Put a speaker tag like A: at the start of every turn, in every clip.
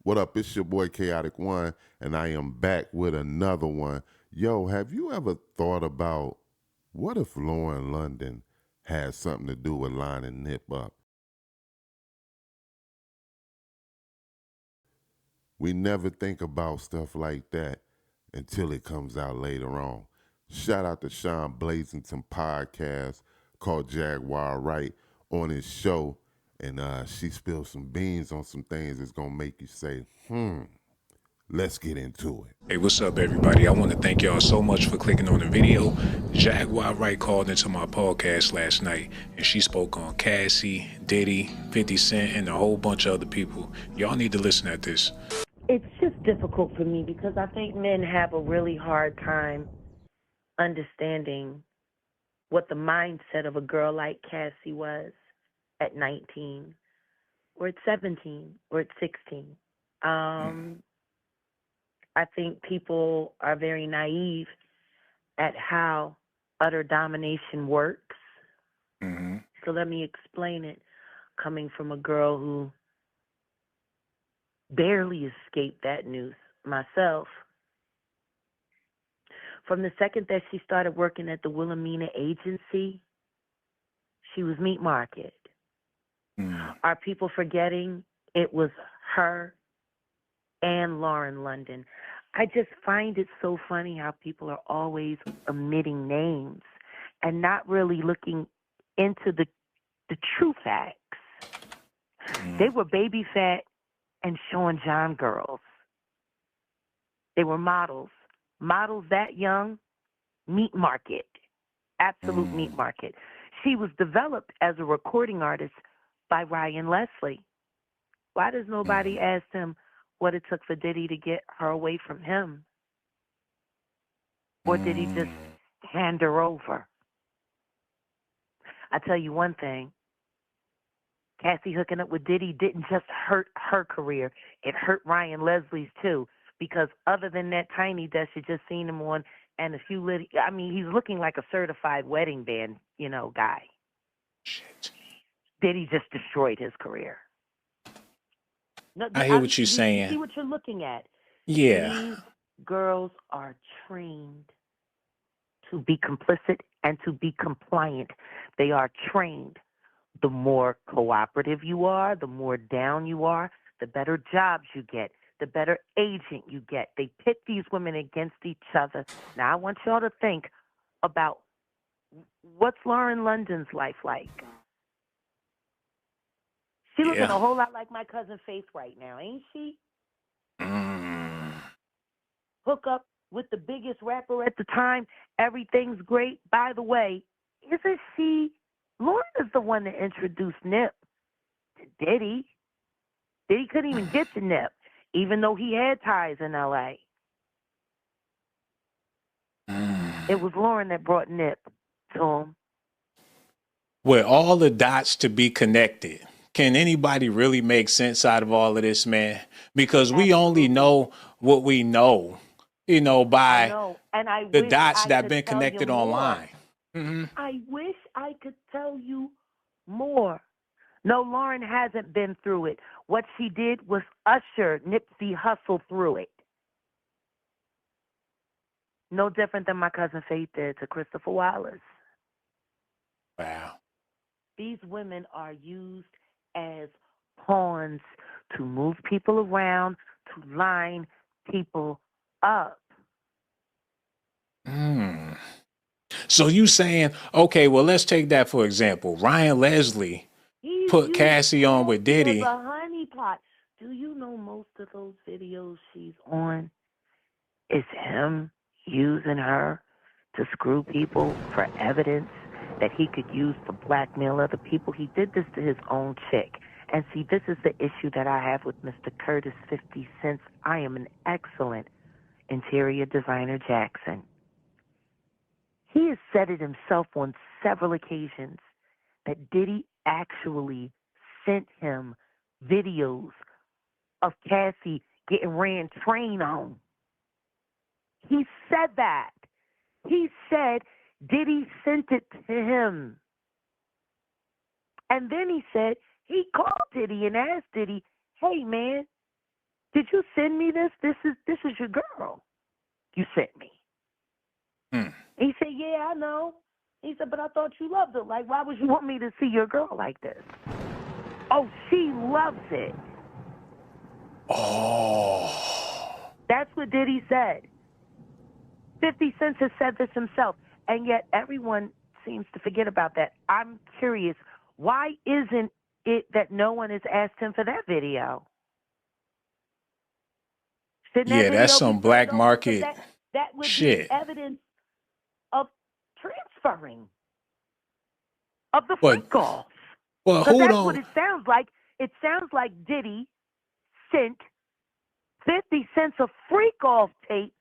A: What up? It's your boy Kaotic One, and I am back with another one. Yo, have you ever thought about what if Lauren London had something to do with lining Nip up? We never think about stuff like that until it comes out later on. Shout out to Shawn Blazington podcast called Jaguar Wright on his show, and she spilled some beans on some things that's gonna make you say, let's get into it.
B: Hey, what's up, everybody? I want to thank y'all so much for clicking on the video. Jaguar Wright called into my podcast last night, and she spoke on Cassie, Diddy, 50 Cent, and a whole bunch of other people. Y'all need to listen at this.
C: It's just difficult for me because I think men have a really hard time understanding what the mindset of a girl like Cassie was at 19 or at 17 or at 16. I think people are very naive at how utter domination works.
B: Mm-hmm.
C: So let me explain it, coming from a girl who barely escaped that news myself. From the second that she started working at the Wilhelmina agency, she was meat market. Are people forgetting it was her and Lauren London? I just find it so funny how people are always omitting names and not really looking into the true facts. They were baby fat and Shawn John girls. They were models. Models that young, meat market, absolute meat market. She was developed as a recording artist by Ryan Leslie. Why does nobody ask him what it took for Diddy to get her away from him? Or did he just hand her over? I tell you one thing. Cassie hooking up with Diddy didn't just hurt her career. It hurt Ryan Leslie's too. Because other than that tiny desk you just seen him on and a few little, I mean, he's looking like a certified wedding band, guy.
B: Shit.
C: Diddy just destroyed his career. No,
B: I hear what you're saying.
C: You see what you're looking at?
B: Yeah.
C: These girls are trained to be complicit and to be compliant. They are trained. The more cooperative you are, the more down you are, the better jobs you get, the better agent you get. They pit these women against each other. Now, I want y'all to think about what's Lauren London's life like. She looking a whole lot like my cousin Faith right now, ain't she? Hook up with the biggest rapper at the time. Everything's great. By the way, isn't she? Lauren is the one that introduced Nip to Diddy. Diddy couldn't even get to Nip, even though he had ties in L.A. It was Lauren that brought Nip to him.
B: With all the dots to be connected, can anybody really make sense out of all of this, man? Because we only know what we know, by the dots that have been connected online.
C: I wish I could tell you more. No, Lauren hasn't been through it. What she did was usher Nipsey Hussle through it. No different than my cousin Faith did to Christopher Wallace.
B: Wow.
C: These women are used as pawns to move people around, to line people up.
B: So you saying, okay, well, let's take that for example. Ryan Leslie put Cassie on with Diddy.
C: A honeypot. Do you know most of those videos she's on is him using her to screw people for evidence that he could use to blackmail other people? He did this to his own chick. And see, this is the issue that I have with Mr. Curtis 50 Cent. I am an excellent interior designer, Jackson. He has said it himself on several occasions that Diddy actually sent him videos of Cassie getting ran train on. He said that. He said Diddy sent it to him. And then he said he called Diddy and asked Diddy, hey, man, did you send me this? This is your girl. You sent me. He said, yeah, I know. He said, but I thought you loved her. Like, why would you want me to see your girl like this? Oh, she loves it.
B: Oh.
C: That's what Diddy said. 50 Cent has said this himself, and yet everyone seems to forget about that. I'm curious, why isn't it that no one has asked him for that video? Shouldn't that
B: Yeah, that's
C: video be
B: some
C: turned
B: black
C: over? Because
B: market
C: that would be
B: shit.
C: evidence of transferring of the
B: But
C: freak off.
B: well,
C: Because
B: who
C: that's what
B: don't
C: it sounds like. It sounds like Diddy sent 50 Cent's a freak off tape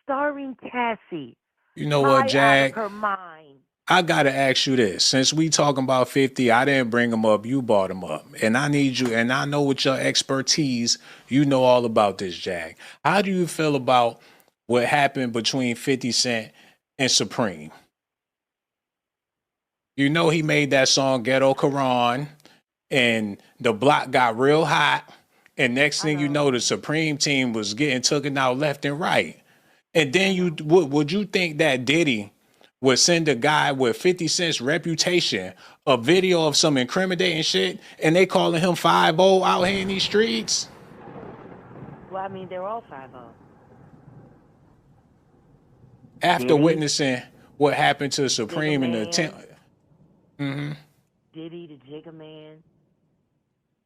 C: starring Cassie.
B: you know what,
C: High out of
B: Jag?
C: her mind.
B: I gotta ask you this. Since we talking about 50, I didn't bring him up, you brought him up. And I need you, and I know with your expertise, you know all about this, Jag. How do you feel about what happened between 50 Cent and Supreme? You know he made that song Ghetto Quran, and the block got real hot. And next thing you know, the Supreme team was getting taken out left and right. And then you would you think that Diddy would send a guy with 50 Cent's reputation a video of some incriminating shit, and they calling him 5-0 out here in these streets?
C: Well, I mean, they're all 5-0.
B: After
C: Diddy,
B: witnessing what happened to Supreme in the
C: Jigga
B: attempt.
C: Diddy, the Jigga Man,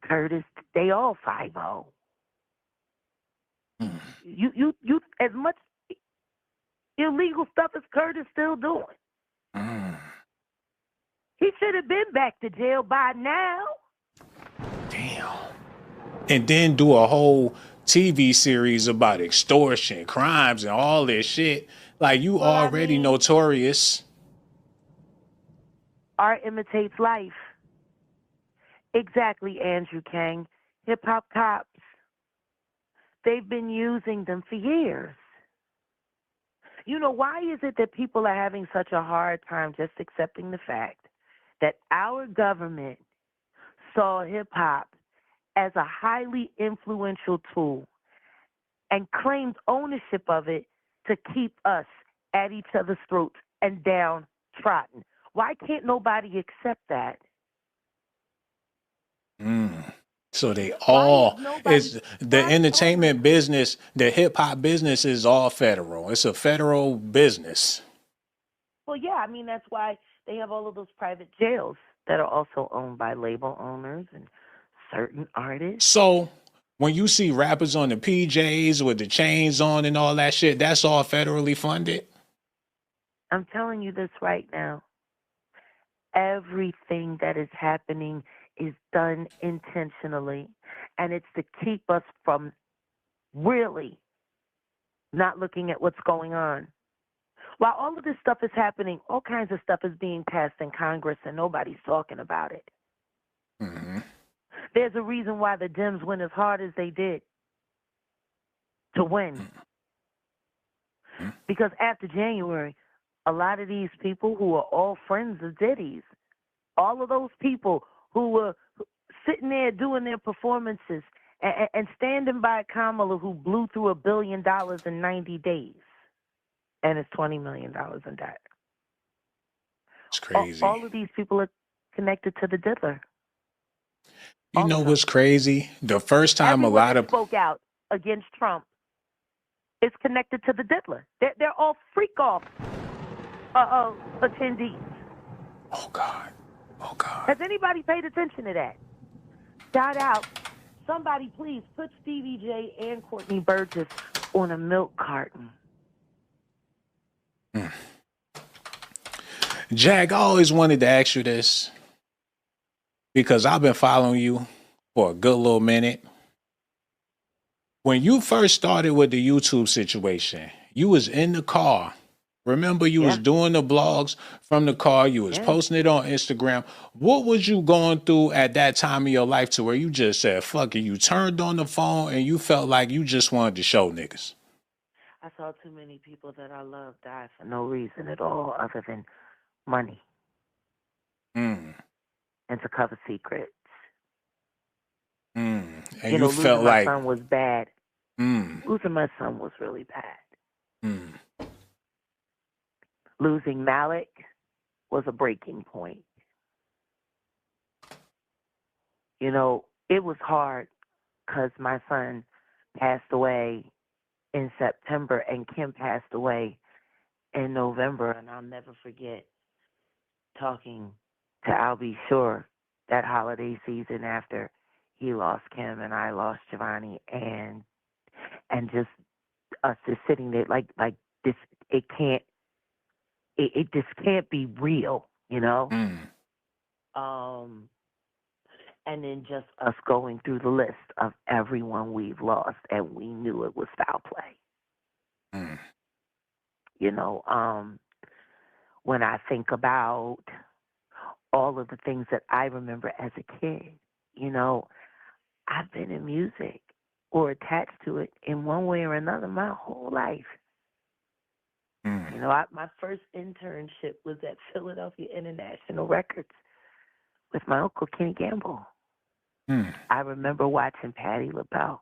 C: Curtis, they all 5-0. You as much illegal stuff as Curtis still doing. He should have been back to jail by now.
B: Damn. And then do a whole TV series about extortion, crimes, and all this shit. Like, you already notorious.
C: Art imitates life. Exactly, Andrew Kang. Hip hop cops. They've been using them for years. You know, why is it that people are having such a hard time just accepting the fact that our government saw hip hop as a highly influential tool and claimed ownership of it to keep us at each other's throats and downtrodden? Why can't nobody accept that?
B: So they all, it's the entertainment business, the hip hop business is all federal. It's a federal business.
C: Well, yeah, I mean, that's why they have all of those private jails that are also owned by label owners and certain artists.
B: So when you see rappers on the PJs with the chains on and all that shit, that's all federally funded?
C: I'm telling you this right now. Everything that is happening is done intentionally, and it's to keep us from really not looking at what's going on. While all of this stuff is happening, all kinds of stuff is being passed in Congress, and nobody's talking about it. There's a reason why the Dems went as hard as they did to win. Because after January, a lot of these people who are all friends of Diddy's, all of those people who were sitting there doing their performances and standing by Kamala, who blew through $1 billion in 90 days and is $20 million in debt.
B: It's crazy.
C: All of these people are connected to the diddler.
B: You know what's crazy? The first time
C: Everyone
B: a lot
C: that
B: of
C: spoke out against Trump is connected to the diddler. They're all freak off attendees.
B: Oh God.
C: Has anybody paid attention to that? Shout out. Somebody please put Stevie J and Courtney Burgess on a milk carton.
B: Jag, I always wanted to ask you this because I've been following you for a good little minute. When you first started with the YouTube situation, you was in the car. Remember, you was doing the blogs from the car. You was posting it on Instagram. What was you going through at that time of your life to where you just said, fuck it, you turned on the phone and you felt like you just wanted to show niggas?
C: I saw too many people that I love die for no reason at all other than money. And to cover secrets.
B: And
C: you know,
B: you felt
C: losing my
B: like
C: son was bad. Losing my son was really bad.
B: Mm.
C: Losing Malik was a breaking point. You know, it was hard because my son passed away in September and Kim passed away in November, and I'll never forget talking to Albie Shore that holiday season after he lost Kim and I lost Giovanni, and just us just sitting there like this. It just can't be real, you know. And then just us going through the list of everyone we've lost, and we knew it was foul play. You know, when I think about all of the things that I remember as a kid, you know, I've been in music or attached to it in one way or another my whole life. You know, my first internship was at Philadelphia International Records with my uncle Kenny Gamble. I remember watching Patti LaBelle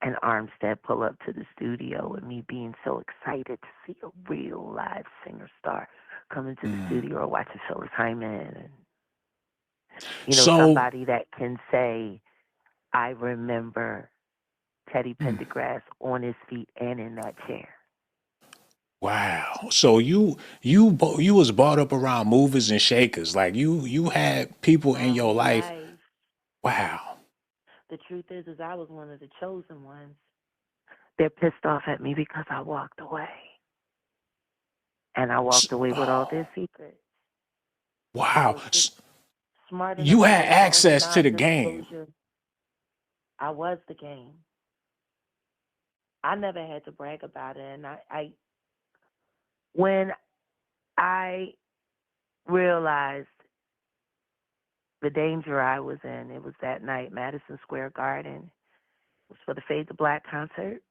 C: and Armstead pull up to the studio and me being so excited to see a real live singer star come into the studio, or watching Phyllis Hyman. And, you know, somebody that can say, I remember Teddy Pendergrass on his feet and in that chair.
B: Wow. So you was brought up around movers and shakers. Like you had people in your life. Wow.
C: The truth is I was one of the chosen ones. They're pissed off at me because I walked away. And I walked away with all their secrets.
B: Wow.
C: Smart enough
B: You had
C: to
B: access to the game.
C: I was the game. I never had to brag about it. And I when I realized the danger I was in, it was that night, Madison Square Garden. It was for the Fade to Black concert.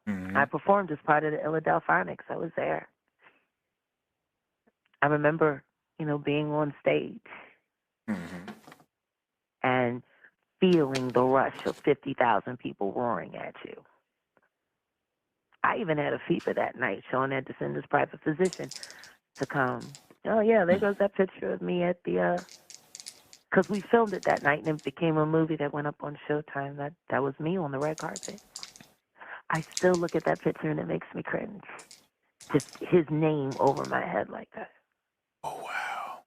C: I performed as part of the Philadelphonics. I was there. I remember, you know, being on stage and feeling the rush of 50,000 people roaring at you. I even had a fever that night. Shawn had to send his private physician to come. Oh, yeah, there goes that picture of me at the, because we filmed it that night and it became a movie that went up on Showtime. That was me on the red carpet. I still look at that picture and it makes me cringe. Just his name over my head like that.
B: Oh, wow.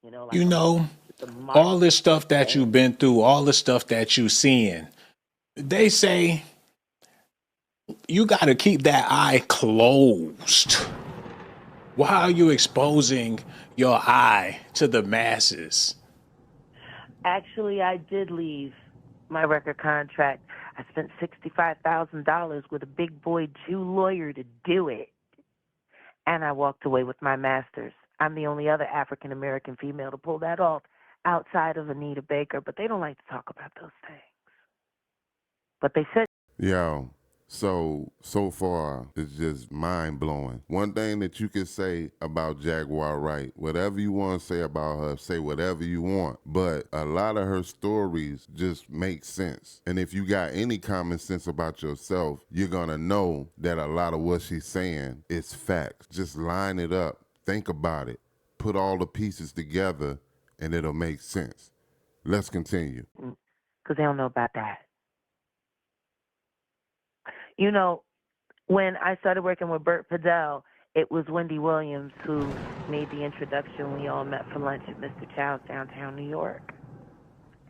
C: You know, like
B: you know, all this stuff that you've been through, all the stuff that you're seeing, they say you got to keep that eye closed. Why are you exposing your eye to the masses?
C: Actually, I did leave my record contract. I spent $65,000 with a big boy Jew lawyer to do it. And I walked away with my master's. I'm the only other African-American female to pull that off outside of Anita Baker, but they don't like to talk about those things. But they should.
A: Yo, so far, it's just mind-blowing. One thing that you can say about Jaguar Wright, whatever you want to say about her, say whatever you want, but a lot of her stories just make sense. And if you got any common sense about yourself, you're going to know that a lot of what she's saying is facts. Just line it up, think about it, put all the pieces together, and it'll make sense. Let's continue.
C: Because they don't know about that. You know, when I started working with Bert Padell, it was Wendy Williams who made the introduction. We all met for lunch at Mr. Chow's downtown New York.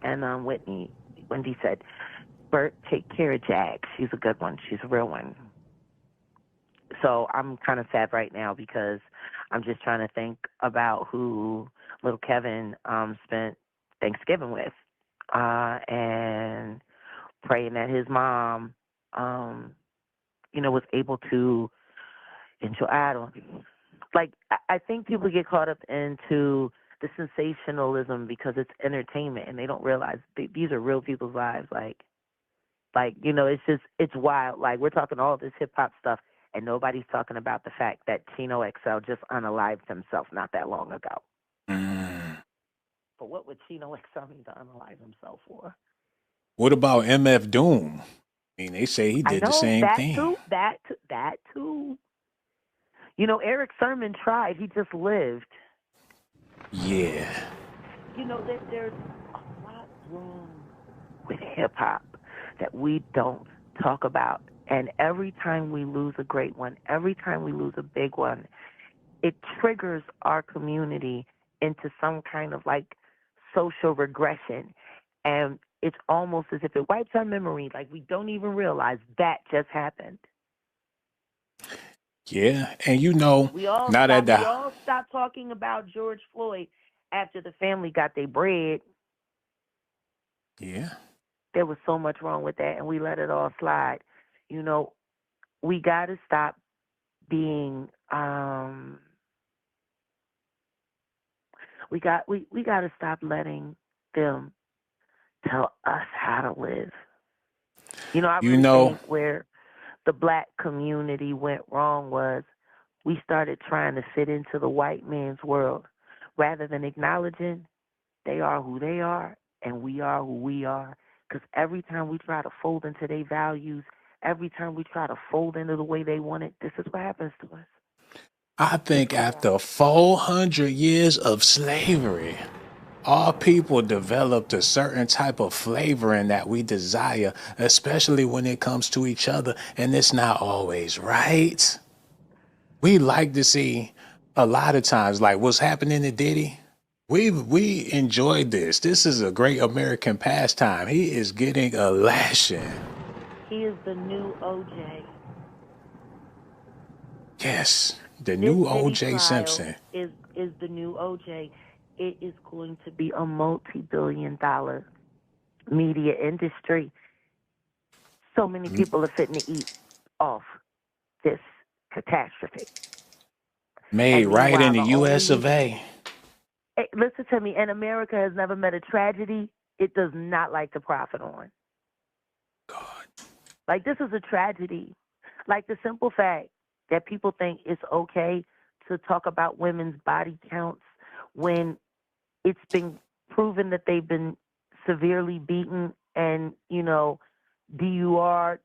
C: And Wendy said, Bert, take care of Jag. She's a good one. She's a real one. So I'm kind of sad right now because I'm just trying to think about who little Kevin spent Thanksgiving with and praying that his mom was able to enjoy. I think people get caught up into the sensationalism because it's entertainment and they don't realize these are real people's lives. It's wild. Like, we're talking all this hip hop stuff and nobody's talking about the fact that Chino XL just unalived himself not that long ago. But what would Chino XL need to unalive himself for?
B: What about MF Doom? I mean, they say he
C: I
B: did the
C: know
B: same
C: that
B: thing.
C: too. That too. You know, Eric Sermon tried. He just lived.
B: Yeah.
C: You know, there's a lot wrong with hip hop that we don't talk about. And every time we lose a great one, every time we lose a big one, it triggers our community into some kind of like social regression. And it's almost as if it wipes our memory, like we don't even realize that just happened.
B: Yeah. And you know,
C: We all
B: now that
C: stopped talking about George Floyd after the family got their bread.
B: yeah.
C: There was so much wrong with that, and we let it all slide. You know, we got to stop being we got to stop letting them tell us how to live. You know, I
B: You
C: really
B: know,
C: think where the black community went wrong was we started trying to fit into the white man's world rather than acknowledging they are who they are and we are who we are. Because every time we try to fold into their values, every time we try to fold into the way they want it, this is what happens to us.
B: I think after 400 years of slavery, all people developed a certain type of flavoring that we desire, especially when it comes to each other. And it's not always right. We like to see a lot of times, like what's happening to Diddy. We enjoyed this. This is a great American pastime. He is getting a lashing.
C: He is the new OJ.
B: Yes, the
C: This
B: new
C: Diddy
B: OJ
C: trial
B: Simpson.
C: is the new OJ. It is going to be a multi-billion-dollar media industry. So many people are fitting to eat off this catastrophe.
B: Made
C: And
B: right in
C: meanwhile,
B: the
C: the
B: US of
C: only
B: A.
C: hey, listen to me, and America has never met a tragedy it does not like to profit on.
B: God.
C: Like, this is a tragedy. Like, the simple fact that people think it's okay to talk about women's body counts when it's been proven that they've been severely beaten and, you know, DUR,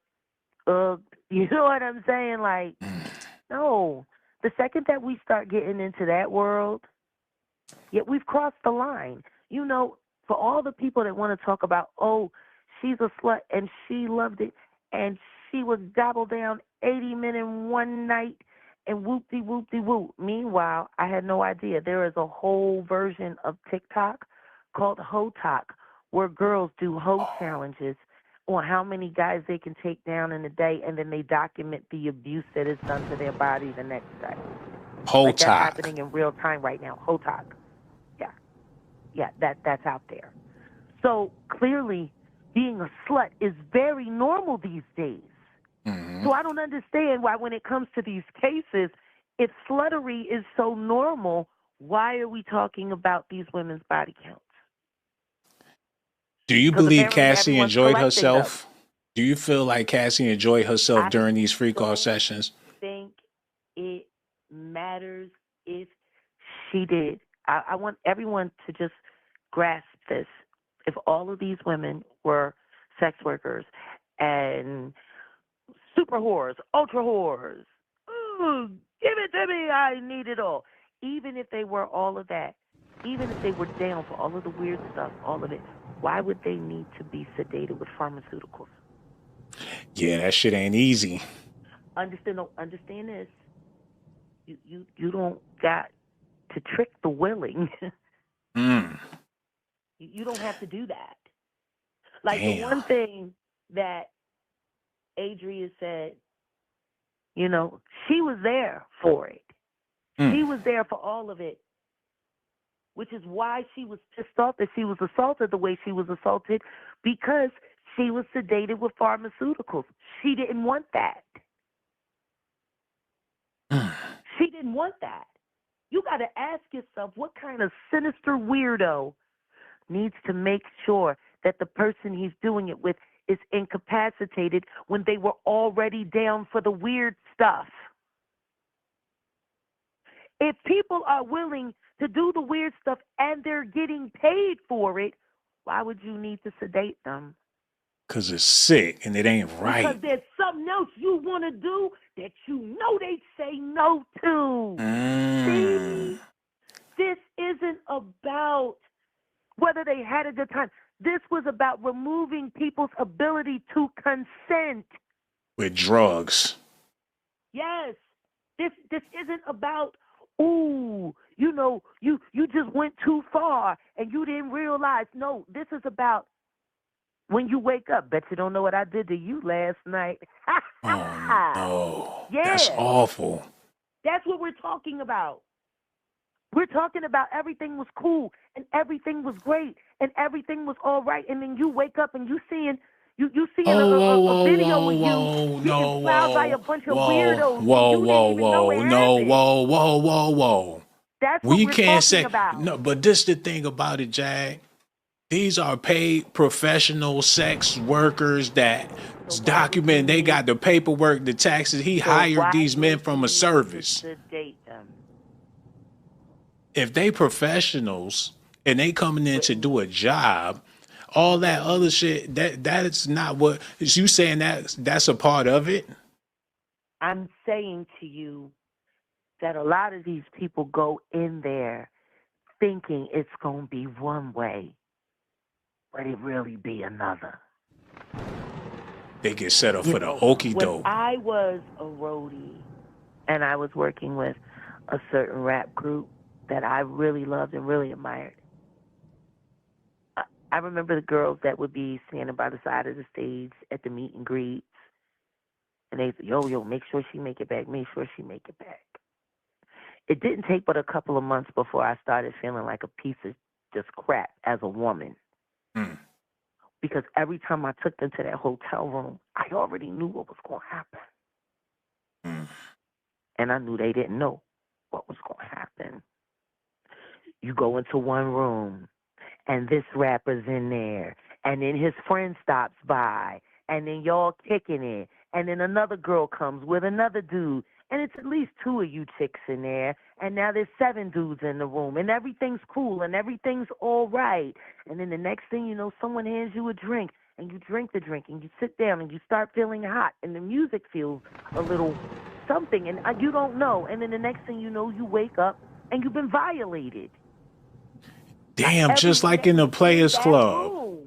C: you know what I'm saying? Like, no. The second that we start getting into that world, yet we've crossed the line. You know, for all the people that want to talk about, oh, she's a slut and she loved it and she was gobbled down 80 men in one night and whoop-de-whoop-de-whoop. Meanwhile, I had no idea. There is a whole version of TikTok called Hotok where girls do hoe challenges on how many guys they can take down in a day, and then they document the abuse that is done to their body the next day. Like, that's
B: Hotok.
C: happening in real time right now. Hotok. Yeah, that's out there. So clearly, being a slut is very normal these days. So I don't understand why, when it comes to these cases, if sluttery is so normal, why are we talking about these women's body counts?
B: Do you
C: Because
B: believe
C: apparently
B: Cassie
C: everyone's
B: enjoyed
C: collecting them.
B: herself? Do you feel like Cassie enjoyed herself
C: I
B: during these freak off
C: don't
B: sessions?
C: think it matters if she did. I want everyone to just grasp this. If all of these women were sex workers and super whores, ultra whores, ooh, give it to me, I need it all. Even if they were all of that, even if they were down for all of the weird stuff, all of it, why would they need to be sedated with pharmaceuticals?
B: Yeah, that shit ain't easy.
C: Understand this. You don't got to trick the willing.
B: Mm,
C: You don't have to do that. Like, the
B: damn.
C: one thing that Adria said, you know, she was there for it. She was there for all of it, which is why she was pissed off that she was assaulted the way she was assaulted, because she was sedated with pharmaceuticals. She didn't want that. She didn't want that. You got to ask yourself, what kind of sinister weirdo needs to make sure that the person he's doing it with is incapacitated when they were already down for the weird stuff? If people are willing to do the weird stuff and they're getting paid for it, why would you need to sedate them?
B: 'Cause it's sick and it ain't right.
C: Because there's something else you want to do that you know they say no to. See? This isn't about whether they had a good time. This was about removing people's ability to consent.
B: With drugs.
C: Yes. This isn't about, ooh, you know, you just went too far and you didn't realize. No, this is about when you wake up. Bet you don't know what I did to you last night.
B: Oh no.
C: Yeah.
B: That's awful.
C: That's what we're talking about. We're talking about everything was cool and everything was great and everything was all right, and then you wake up and you seeing a video of you being plowed by a bunch of weirdos and you didn't even know it happened.
B: Whoa.
C: That's what
B: We
C: we're
B: can't
C: talking
B: say
C: about.
B: no, but this the thing about it, Jag. These are paid professional sex workers that document. They got the paperwork, the taxes. He hired these men from a service. If they professionals and they coming in to do a job, all that other shit, that's not what is you saying that's a part of it?
C: I'm saying to you that a lot of these people go in there thinking it's going to be one way, but it really be another.
B: They get set up for the okie doke.
C: When I was a roadie and I was working with a certain rap group that I really loved and really admired, I remember the girls that would be standing by the side of the stage at the meet and greets, and they said, yo, make sure she make it back, make sure she make it back. It didn't take but a couple of months before I started feeling like a piece of just crap as a woman. Because every time I took them to that hotel room, I already knew what was going to happen. And I knew they didn't know what was going to happen. You go into one room, and this rapper's in there, and then his friend stops by, and then y'all kicking it, and then another girl comes with another dude, and it's at least 2 of you chicks in there, and now there's 7 dudes in the room, and everything's cool, and everything's all right. And then the next thing you know, someone hands you a drink, and you drink the drink, and you sit down, and you start feeling hot, and the music feels a little something, and you don't know. And then the next thing you know, you wake up, and you've been violated.
B: Damn, just like in the Players Club.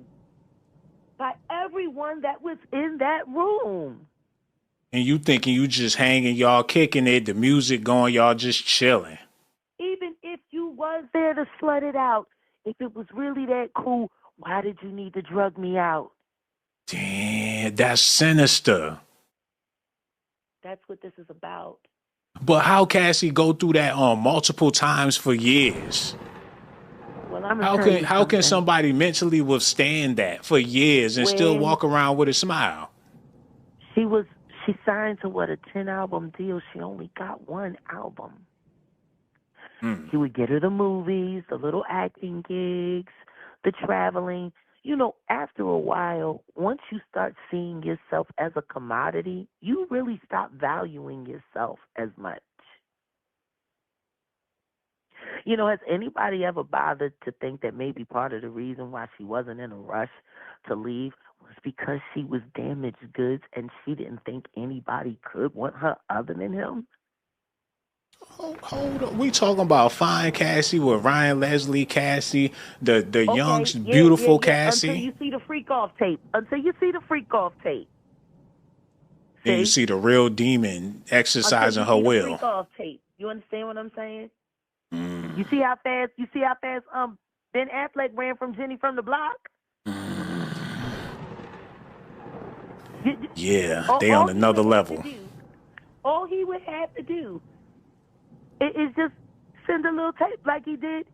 C: By everyone that was in that room.
B: And you thinking you just hanging, y'all kicking it, the music going, y'all just chilling.
C: Even if you was there to slut it out, if it was really that cool, why did you need to drug me out?
B: Damn, that's sinister.
C: That's what this is about.
B: But how Cassie go through that multiple times for years?
C: Well,
B: how can somebody mentally withstand that for years and still walk around with a smile?
C: She signed to a 10-album deal. She only got 1 album. He would get her the movies, the little acting gigs, the traveling. You know, after a while, once you start seeing yourself as a commodity, you really stop valuing yourself as much. You know, has anybody ever bothered to think that maybe part of the reason why she wasn't in a rush to leave was because she was damaged goods and she didn't think anybody could want her other than him?
B: Hold on. We talking about fine Cassie with Ryan Leslie Cassie, the young, beautiful Cassie.
C: Until you see the freak off tape.
B: Then you see the real demon exercising her will.
C: Freak off tape. You understand what I'm saying? You see how fast Ben Affleck ran from Jenny from the block?
B: Yeah, they on another level.
C: All he would have to do is just send a little tape like he did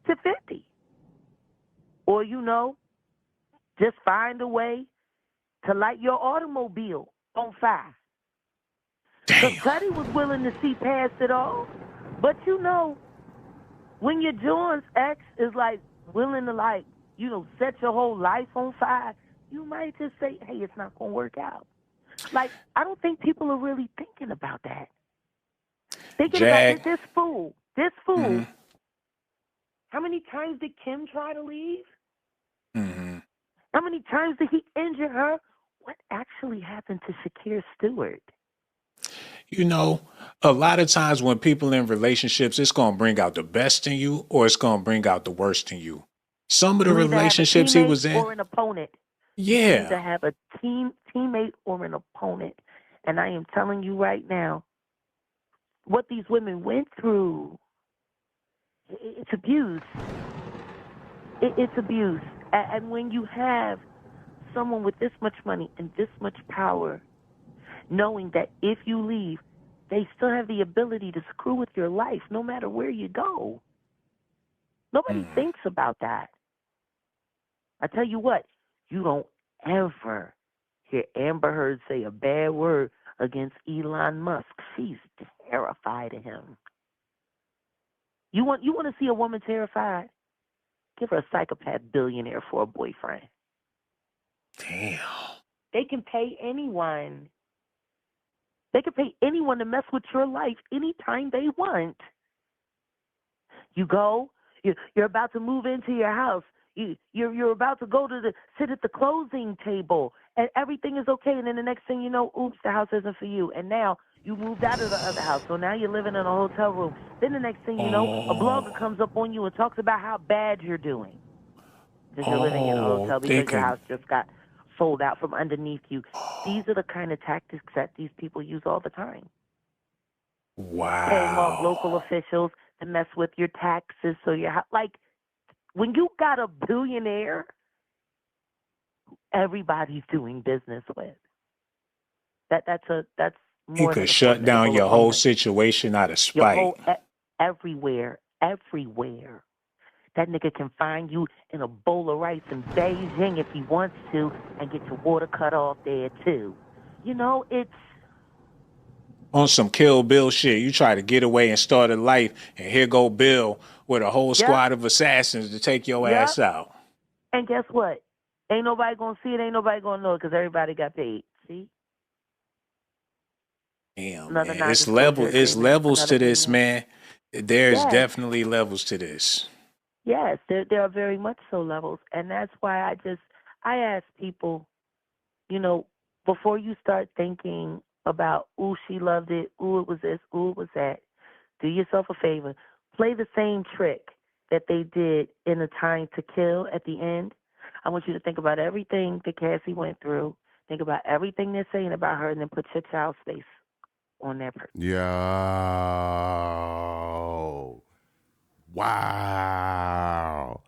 C: to 50. Or, you know, just find a way to light your automobile on fire. Because Cuddy was willing to see past it all. But, you know, when your John's ex is, like, willing to, like, you know, set your whole life on fire, you might just say, hey, it's not going to work out. Like, I don't think people are really thinking about that. Thinking about this fool. How many times did Kim try to leave? And How many times did he injure her? What actually happened to Shakir Stewart?
B: You know, a lot of times when people in relationships, it's going to bring out the best in you or it's going to bring out the worst in you. Some of the
C: You either have a
B: relationships he
C: teammate
B: was in,
C: or an opponent. You either
B: yeah.
C: have a teammate or an opponent. And I am telling you right now, what these women went through, it's abuse. It's abuse. And when you have someone with this much money and this much power, knowing that if you leave, they still have the ability to screw with your life no matter where you go. Nobody thinks about that. I tell you what, you don't ever hear Amber Heard say a bad word against Elon Musk. She's terrified of him. You want to see a woman terrified? Give her a psychopath billionaire for a boyfriend.
B: Damn.
C: They can pay anyone. They can pay anyone to mess with your life anytime they want. You go, you're about to move into your house. You're about to go to sit at the closing table, and everything is okay. And then the next thing you know, oops, the house isn't for you. And now you moved out of the other house, so now you're living in a hotel room. Then the next thing you know, a blogger comes up on you and talks about how bad you're doing because you're living in a hotel because your house just got sold out from underneath you. These are the kind of tactics that these people use all the time.
B: Wow.
C: Paying off local officials to mess with your taxes, so you're like. When you got a billionaire, everybody's doing business with. That's
B: He
C: more than
B: could
C: a
B: shut down
C: formidable
B: your whole
C: opponent.
B: situation out of
C: Your
B: spite.
C: whole everywhere. That nigga can find you in a bowl of rice in Beijing if he wants to, and get your water cut off there too. You know, it's
B: On some Kill Bill shit. You try to get away and start a life, and here go Bill with a whole squad of assassins to take your ass out.
C: And guess what? Ain't nobody gonna see it. Ain't nobody gonna know it because everybody got paid. See?
B: Damn,
C: Another
B: man. It's
C: non-disclosure
B: levels
C: agreement,
B: to this, man. There's
C: Yes.
B: definitely levels to this.
C: Yes, there are very much so levels. And that's why I ask people, you know, before you start thinking about, ooh, she loved it, ooh, it was this, ooh, it was that, do yourself a favor. Play the same trick that they did in A Time to Kill at the end. I want you to think about everything that Cassie went through. Think about everything they're saying about her, and then put your child's face on that person.
A: Yo. Wow.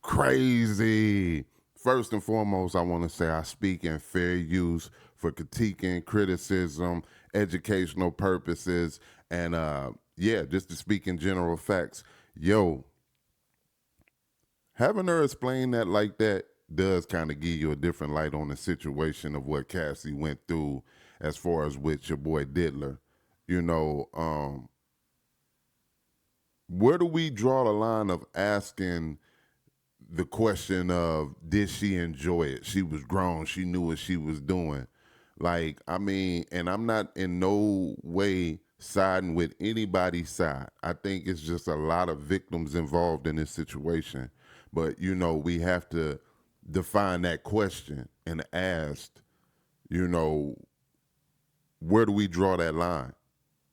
A: Crazy. First and foremost, I want to say I speak in fair use for critiquing, criticism, educational purposes, and just to speak in general facts. Yo, having her explain that like that does kind of give you a different light on the situation of what Cassie went through as far as with your boy Diddler. You know, where do we draw the line of asking the question of, did she enjoy it? She was grown. She knew what she was doing. Like, I mean, and I'm not in no way siding with anybody's side. I think it's just a lot of victims involved in this situation. But, you know, we have to define that question and ask, you know, where do we draw that line?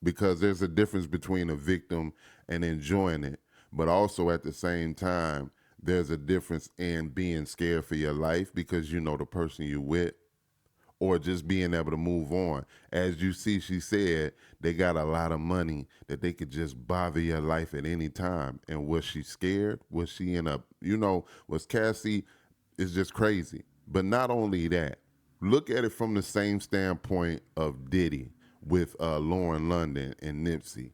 A: Because there's a difference between a victim and enjoying it. But also at the same time, there's a difference in being scared for your life because you know the person you're with, or just being able to move on. As you see, she said they got a lot of money that they could just bother your life at any time. And was she scared? Was she in a, was Cassie is just crazy. But not only that, look at it from the same standpoint of Diddy with Lauren London and Nipsey.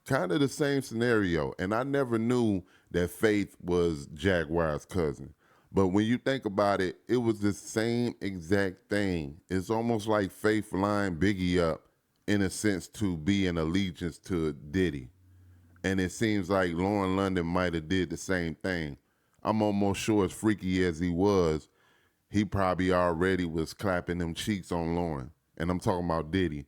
A: Kind of the same scenario. And I never knew that Faith was Jaguar's cousin. But when you think about it, it was the same exact thing. It's almost like Faith lined Biggie up in a sense to be an allegiance to Diddy. And it seems like Lauren London might have did the same thing. I'm almost sure as freaky as he was, he probably already was clapping them cheeks on Lauren. And I'm talking about Diddy.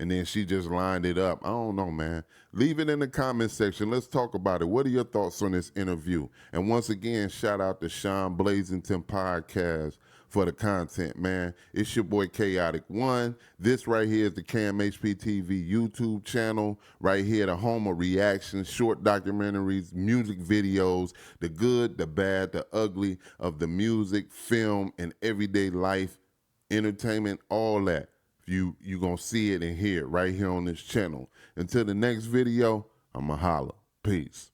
A: and then she just lined it up. I don't know, man. Leave it in the comment section. Let's talk about it. What are your thoughts on this interview? And once again, shout out to Sean Blazington Podcast for the content, man. It's your boy Kaotic 1. This right here is the KMHP TV YouTube channel. Right here, the home of reactions, short documentaries, music videos, the good, the bad, the ugly of the music, film, and everyday life, entertainment, all that. You gonna see it and hear it right here on this channel. Until the next video, I'ma holla. Peace.